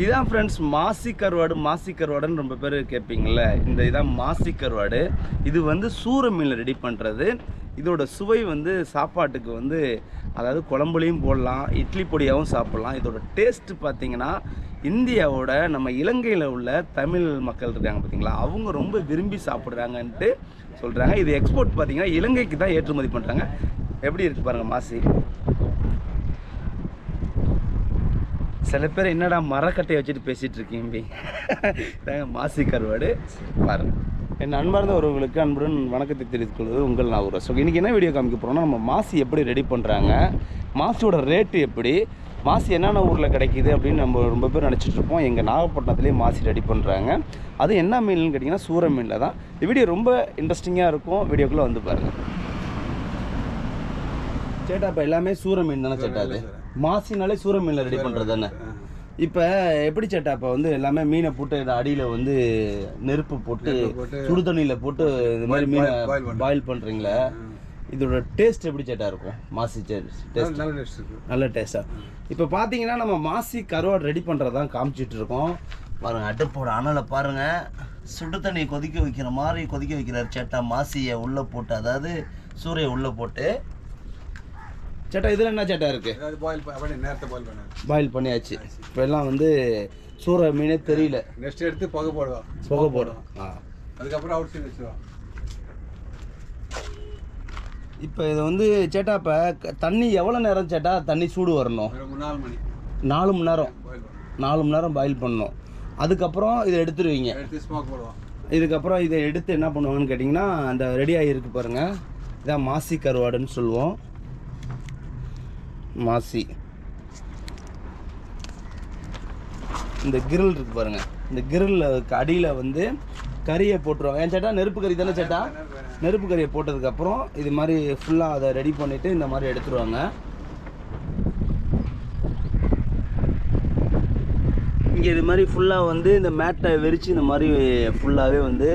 இதான் ஃப்ரெண்ட்ஸ் மாசி கருவாடுன்னு ரொம்ப பேர் கேட்பீங்கள்ல, இதான் மாசி கருவாடு. இது வந்து சூர மீனில் ரெடி பண்ணுறது. இதோட சுவை வந்து சாப்பாட்டுக்கு வந்து, அதாவது குழம்புலையும் போடலாம், இட்லி பொடியாகவும் சாப்பிட்லாம். இதோட டேஸ்ட்டு பார்த்திங்கன்னா இந்தியாவோட நம்ம இலங்கையில் உள்ள தமிழ் மக்கள் இருக்காங்க பார்த்திங்களா, அவங்க ரொம்ப விரும்பி சாப்பிட்றாங்கன்ட்டு சொல்கிறாங்க. இது எக்ஸ்போர்ட் பார்த்திங்கன்னா இலங்கைக்கு தான் ஏற்றுமதி பண்ணுறாங்க. எப்படி இருக்குது பாருங்கள் மாசி. சில பேர் என்னடா மரக்கட்டையை வச்சுட்டு பேசிகிட்டு இருக்கீங்க. மாசி கருவாடு பாருங்கள். என் அன்பார்ந்த ஒருவங்களுக்கு அன்புடன் வணக்கத்தை தெரிவித்துக் கொள்வது உங்கள் நாகூர். ஸோ இன்றைக்கி என்ன வீடியோ காமிக்க போகிறோம்னா, நம்ம மாசி எப்படி ரெடி பண்ணுறாங்க, மாசியோட ரேட்டு எப்படி, மாசி என்னென்ன ஊரில் கிடைக்கிது அப்படின்னு நம்ம ரொம்ப பேர் நினச்சிட்ருப்போம். எங்கள் நாகப்பட்டினத்துலேயே மாசி ரெடி பண்ணுறாங்க. அது என்ன மீன்னு கேட்டிங்கன்னா சூர மீனில் தான். இந்த வீடியோ ரொம்ப இன்ட்ரெஸ்டிங்காக இருக்கும். வீடியோக்குள்ளே வந்து பாருங்கள். சேட்டா இப்போ எல்லாமே சூர மீன் தானே சேட்டா? அது மாசினாலே சூர மீனில் ரெடி பண்ணுறது தானே. இப்போ எப்படி சேட்டா இப்போ வந்து எல்லாமே மீனை போட்டு அடியில் வந்து நெருப்பு போட்டு சுடு தண்ணியில் போட்டு இது மாதிரி மீனை பாயில் பண்ணுறீங்களே, இதோட டேஸ்ட் எப்படி சேட்டா இருக்கும்? மாசி டேஸ்ட் நல்ல டேஸ்ட்டாக. இப்போ பார்த்தீங்கன்னா நம்ம மாசி கருவாடு ரெடி பண்ணுறதான் காமிச்சிட்டு இருக்கோம். பாருங்கள், அடுப்போட அனலை பாருங்கள். சுடு தண்ணியை கொதிக்க வைக்கிற மாதிரி கொதிக்க வைக்கிறார் சேட்டா. மாசியை உள்ளே போட்டு, அதாவது சூறையை உள்ளே போட்டு. சேட்டா இதில் என்ன சேட்டா இருக்குது? பாயில் பண்ணியாச்சு. இப்போ எல்லாம் வந்து சூற மீனே தெரியல. நெக்ஸ்ட் எடுத்து புகை போடுவோம். அதுக்கப்புறம் அவுட் சைடு வச்சுருவோம். இப்போ இதை வந்து சேட்டா இப்போ தண்ணி எவ்வளோ நேரம் சேட்டா தண்ணி சூடு வரணும்? 4 மணி. 4 மணி நேரம். 4 மணி நேரம் பாயில் பண்ணணும். அதுக்கப்புறம் இதை எடுத்துருவீங்க. எடுத்து ஸ்மோக் போடுவோம். இதுக்கப்புறம் இதை எடுத்து என்ன பண்ணுவாங்கன்னு கேட்டிங்கன்னா, அந்த ரெடி ஆகிருக்கு பாருங்கள், இதான் மாசி கருவாடுன்னு சொல்லுவோம். மாசி இந்த கிரில் இருக்குது பாருங்கள், இந்த கிரில் அடியில் வந்து கறியை போட்டுருவாங்க. ஏன் சேட்டா நெருப்பு கறி தானே சேட்டா? நெருப்பு கறியை போட்டதுக்கப்புறம் இது மாதிரி ஃபுல்லாக அதை ரெடி பண்ணிவிட்டு இந்த மாதிரி எடுத்துருவாங்க. இங்கே இது மாதிரி ஃபுல்லாக வந்து இந்த மேட்டை விரித்து இந்த மாதிரி ஃபுல்லாகவே வந்து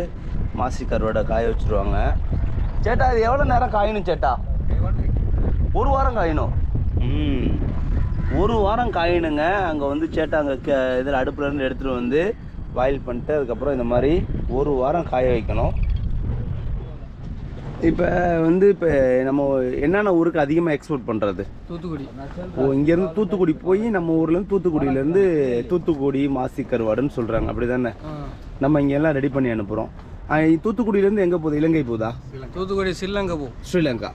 மாசி கருவாடை காய வச்சுருவாங்க. சேட்டா இது எவ்வளோ நேரம் காயணும் சேட்டா? 1 வாரம் காயணும். 1 வாரம் காயணுங்க. அங்கே வந்து சேட்டா அங்கே இதில் அடுப்புலேருந்து எடுத்துகிட்டு வந்து பாயில் பண்ணிட்டு அதுக்கப்புறம் இந்த மாதிரி 1 வாரம் காய வைக்கணும். இப்போ வந்து இப்போ நம்ம என்னென்ன ஊருக்கு அதிகமாக எக்ஸ்போர்ட் பண்ணுறது? தூத்துக்குடி. இங்கேருந்து தூத்துக்குடி போய் நம்ம ஊர்லேருந்து தூத்துக்குடியிலேருந்து தூத்துக்குடி மாசி கருவாடுன்னு சொல்கிறாங்க, அப்படி தானே? நம்ம இங்கெல்லாம் ரெடி பண்ணி அனுப்புகிறோம். தூத்துக்குடியிலேருந்து எங்கே போகுது? இலங்கை போகுதா? தூத்துக்குடி ஸ்ரீலங்கா.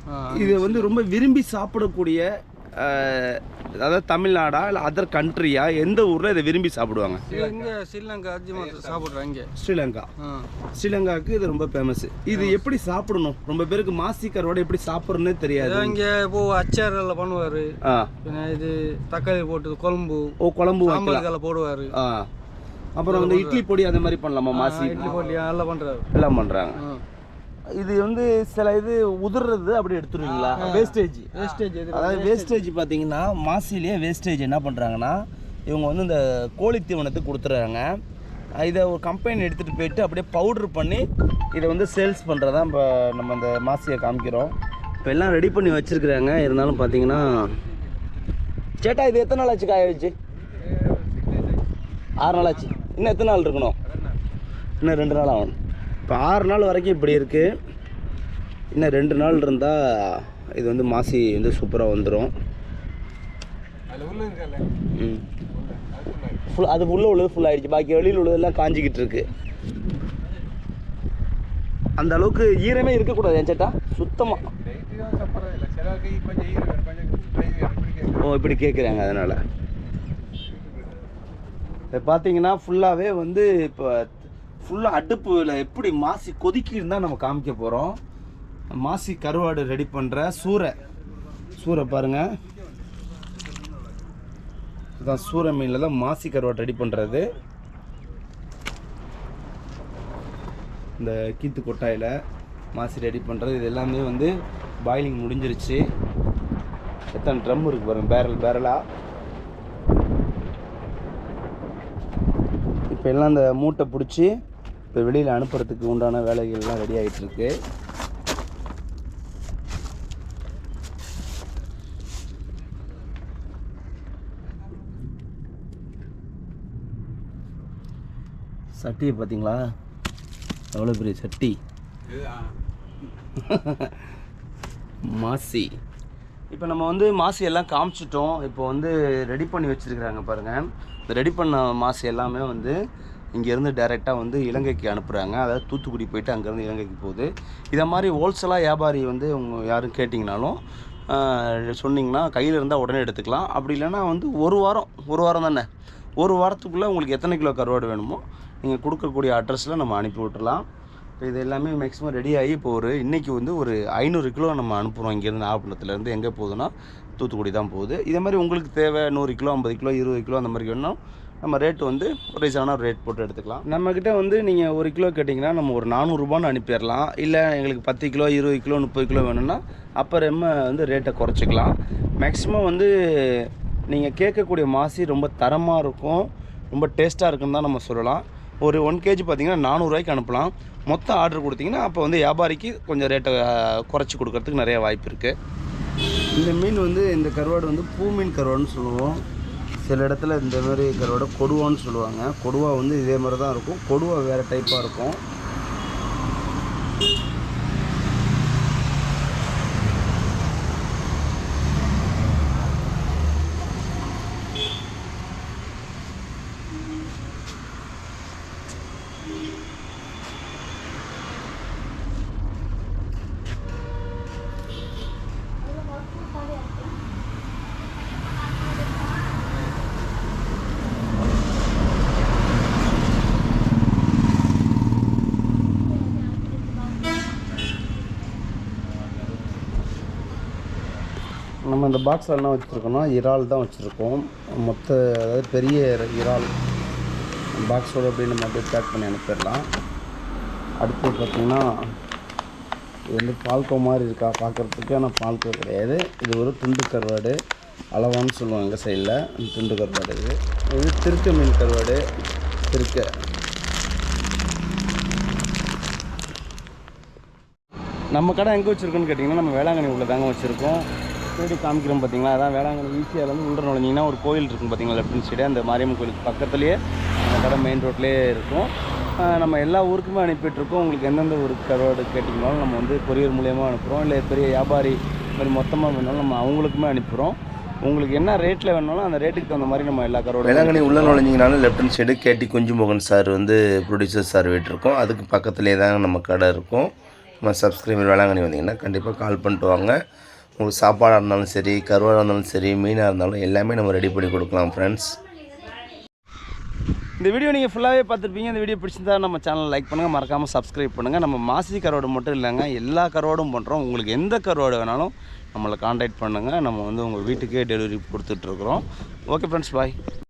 இது வந்து ரொம்ப விரும்பி சாப்பிடக்கூடிய, அதாவது தமிழ்நாடா இல்லை அதர் கண்ட்ரியா, எந்த ஊரில் இதை விரும்பி சாப்பிடுவாங்க? ஸ்ரீலங்காவுக்கு இது ரொம்ப ஃபேமஸ். இது எப்படி சாப்பிடணும்? ரொம்ப பேருக்கு மாசி கருவாடு எப்படி சாப்பிட்றதுன்னு தெரியாது. இங்கே இப்போ அச்சாரில் பண்ணுவார். இது தக்காளி போட்டு குழம்பு குழம்பு போடுவார். அப்புறம் வந்து இட்லி பொடி அந்த மாதிரி பண்ணலாமா? மாசி இட்லி பொடி எல்லாம் பண்ணுறாங்க. இது வந்து சில இது உதிர்றது அப்படி எடுத்துருவீங்களா? வேஸ்டேஜ். அதாவது வேஸ்டேஜ் பார்த்தீங்கன்னா மாசிலேயே வேஸ்டேஜ் என்ன பண்ணுறாங்கன்னா, இவங்க வந்து இந்த கோழி தீவனத்துக்கு கொடுத்துட்றாங்க. இதை ஒரு கம்பெனி எடுத்துகிட்டு போயிட்டு அப்படியே பவுட்ரு பண்ணி இதை வந்து சேல்ஸ் பண்ணுறதான் இப்போ நம்ம இந்த மாசியை காமிக்கிறோம். இப்போ எல்லாம் ரெடி பண்ணி வச்சுருக்குறாங்க. இருந்தாலும் பார்த்தீங்கன்னா சேட்டா இது எத்தனை நாள் ஆச்சு காய வச்சு? 6 நாள் ஆச்சு. இன்னும் எத்தனை நாள் இருக்கணும்? இன்னும் 2 நாள் ஆகணும். இப்போ 6 நாள் வரைக்கும் இப்படி இருக்குது. இன்னும் 2 நாள் இருந்தால் இது வந்து மாசி வந்து சூப்பராக வந்துடும். அது உள்ளே உள்ளது ஃபுல் ஆகிடுச்சு. பாக்கி வெளியில் உள்ளதெல்லாம் காஞ்சிக்கிட்டு இருக்கு. அந்த அளவுக்கு ஈரமே இருக்கக்கூடாது ஏன் சேட்டா? சுத்தமாக. இப்படி கேட்குறாங்க. அதனால் இப்போ பார்த்தீங்கன்னா ஃபுல்லாகவே வந்து இப்போ ஃபுல்லாக அடுப்பில் எப்படி மாசி கொதிக்கின்னு தான் நம்ம காமிக்க போகிறோம். மாசி கருவாடு ரெடி பண்ணுற சூரை பாருங்கள். இதுதான் சூரை மீனில் தான் மாசி கருவாடு ரெடி பண்ணுறது. இந்த கீத்து கொட்டாயில் மாசி ரெடி பண்ணுறது. இது எல்லாமே வந்து பாயிலிங் முடிஞ்சிருச்சு. எத்தனை ட்ரம் இருக்குது பாருங்கள், பேரலாக. இப்போ எல்லாம் அந்த மூட்டை பிடிச்சி இப்போ வெளியில் அனுப்புறதுக்கு உண்டான வேலைகள்லாம் ரெடி ஆகிட்டுருக்கு. சட்டியை பார்த்தீங்களா, எவ்வளோ பெரிய சட்டி. மாசி. இப்போ நம்ம வந்து மாசி எல்லாம் காமிச்சிட்டோம். இப்போ வந்து ரெடி பண்ணி வச்சுருக்குறாங்க பாருங்கள். இந்த ரெடி பண்ண மாசி எல்லாமே வந்து இங்கேருந்து டைரெக்டாக வந்து இலங்கைக்கு அனுப்புகிறாங்க. அதாவது தூத்துக்குடி போயிட்டு அங்கேருந்து இலங்கைக்கு போகுது. இதை மாதிரி ஹோல்சேலாக வியாபாரி வந்து உங்கள் யாரும் கேட்டிங்கனாலும் சொன்னிங்கன்னா கையில் இருந்தால் உடனே எடுத்துக்கலாம். அப்படி இல்லைன்னா வந்து ஒரு வாரம் தானே, ஒரு வாரத்துக்குள்ளே உங்களுக்கு எத்தனை கிலோ கருவாடு வேணுமோ நீங்கள் கொடுக்கக்கூடிய அட்ரஸில் நம்ம அனுப்பி விட்டுறலாம். இப்போ இது எல்லாமே மேக்ஸிமம் ரெடி ஆகி இப்போ இன்றைக்கி வந்து ஒரு 500 கிலோ நம்ம அனுப்புகிறோம். இங்கேருந்து நாகப்பட்டினத்துலேருந்து எங்கே போகுதுன்னா தூத்துக்குடி தான் போகுது. இதே மாதிரி உங்களுக்கு தேவை 100 கிலோ 50 கிலோ 20 கிலோ அந்த மாதிரி வேணும், நம்ம ரேட்டு வந்து ஒரு ரீசனான ரேட் போட்டு எடுத்துக்கலாம். நம்மக்கிட்ட வந்து நீங்கள் 1 கிலோ கேட்டிங்கன்னா நம்ம ஒரு 400 ரூபான்னு அனுப்பிடலாம். இல்லை எங்களுக்கு 10 கிலோ 20 கிலோ 30 கிலோ வேணும்னா அப்புறமா வந்து ரேட்டை குறைச்சிக்கலாம். மேக்ஸிமம் வந்து நீங்கள் கேட்கக்கூடிய மாசி ரொம்ப தரமாக இருக்கும், ரொம்ப டேஸ்ட்டாக இருக்குன்னு தான் நம்ம சொல்லலாம். ஒரு 1 கேஜி பார்த்திங்கன்னா 400 ரூபாய்க்கு அனுப்பலாம். மொத்தம் ஆர்டர் கொடுத்திங்கன்னா அப்போ வந்து வியாபாரிக்கு கொஞ்சம் ரேட்டை குறைச்சி கொடுக்கறதுக்கு நிறைய வாய்ப்பு இருக்குது. இந்த மீன் வந்து இந்த கருவாடு வந்து பூ மீன் கருவாடுன்னு சொல்லுவோம். சில இடத்துல இந்த மாதிரி கருவாடை கொடுவான்னு சொல்லுவாங்க. கொடுவா வந்து இதே மாதிரி தான் இருக்கும், கொடுவா வேறு டைப்பாக இருக்கும். நம்ம இந்த பாக்ஸில் என்ன வச்சுருக்கோம்னா இறால் தான் வச்சுருக்கோம். அதாவது பெரிய இறால் பாக்ஸோடு அப்படியே நம்ம அப்படியே பேக் பண்ணி அனுப்பிடலாம். அடுத்து பார்த்திங்கன்னா இது வந்து பால்கோ மாதிரி இருக்கா பார்க்குறதுக்கு, ஆனால் பால்கோ கிடையாது. இது ஒரு துண்டு கருவாடு, அளவான்னு சொல்லுவாங்க எங்கள் சைடில். துண்டு கருவாடு இது திருக்க மீன் கருவாடு. திருக்க நம்ம கடை எங்கே வச்சுருக்கோன்னு கேட்டிங்கன்னா நம்ம வேளாங்கண்ணி உள்ள தாங்க வச்சுருக்கோம். தேடி காமிக்கிறோம் பார்த்தீங்களா, அதான் வேளாங்கண்ணி. ஈஸியாக வந்து உள்ள நுழைஞ்சிங்கன்னா ஒரு கோயில் இருக்கும் பார்த்தீங்களா, லெஃப்ட் ஹேண்ட் சைடு. அந்த மாரியம்மன் கோயிலுக்கு பக்கத்துலேயே அந்த கடை மெயின் ரோட்லேயே இருக்கும். நம்ம எல்லா ஊருக்குமே அனுப்பிட்டுருக்கோம். உங்களுக்கு எந்தெந்த ஊருக்கு கருவாடு கேட்டிங்கனாலும் நம்ம வந்து கொரியர் மூலியமாக அனுப்புகிறோம். இல்லை பெரிய வியாபாரி மாதிரி மொத்தமாக வேணாலும் நம்ம அவங்களுக்குமே அனுப்புகிறோம். உங்களுக்கு என்ன ரேட்டில் வேணாலும் அந்த ரேட்டுக்கு தகுந்த மாதிரி நம்ம எல்லா கருவாடு. வேளாங்கண்ணி உள்ள நுழைஞ்சிங்கனாலும் லெஃப்ட் ஹேண்ட் சைடு கேடி குஞ்சுமோகன் சார் வந்து ப்ரொடியூசர் சார் வீட்டு இருக்கும். அதுக்கு பக்கத்துலேயே தான் நம்ம கடை இருக்கும். நம்ம சப்ஸ்கிரைபர் வேளாங்கண்ணி வந்தீங்கன்னா கண்டிப்பாக கால் பண்ணிட்டு வாங்க. உங்களுக்கு சாப்பாடாக இருந்தாலும் சரி, கருவாடாக இருந்தாலும் சரி, மீனாக இருந்தாலும் எல்லாமே நம்ம ரெடி பண்ணி கொடுக்கலாம் ஃப்ரெண்ட்ஸ். இந்த வீடியோ நீங்கள் ஃபுல்லாகவே பார்த்துருப்பீங்க. இந்த வீடியோ பிடிச்சிருந்தா நம்ம சேனல் லைக் பண்ணுங்கள், மறக்காமல் சப்ஸ்கிரைப் பண்ணுங்கள். நம்ம மாசி கருவாடு மட்டும் இல்லைங்க, எல்லா கருவாடும் பண்ணுறோம். உங்களுக்கு எந்த கருவாடு வேணாலும் நம்மளை கான்டாக்ட் பண்ணுங்கள். நம்ம வந்து உங்கள் வீட்டுக்கே டெலிவரி கொடுத்துட்ருக்குறோம். ஓகே ஃப்ரெண்ட்ஸ், பாய்.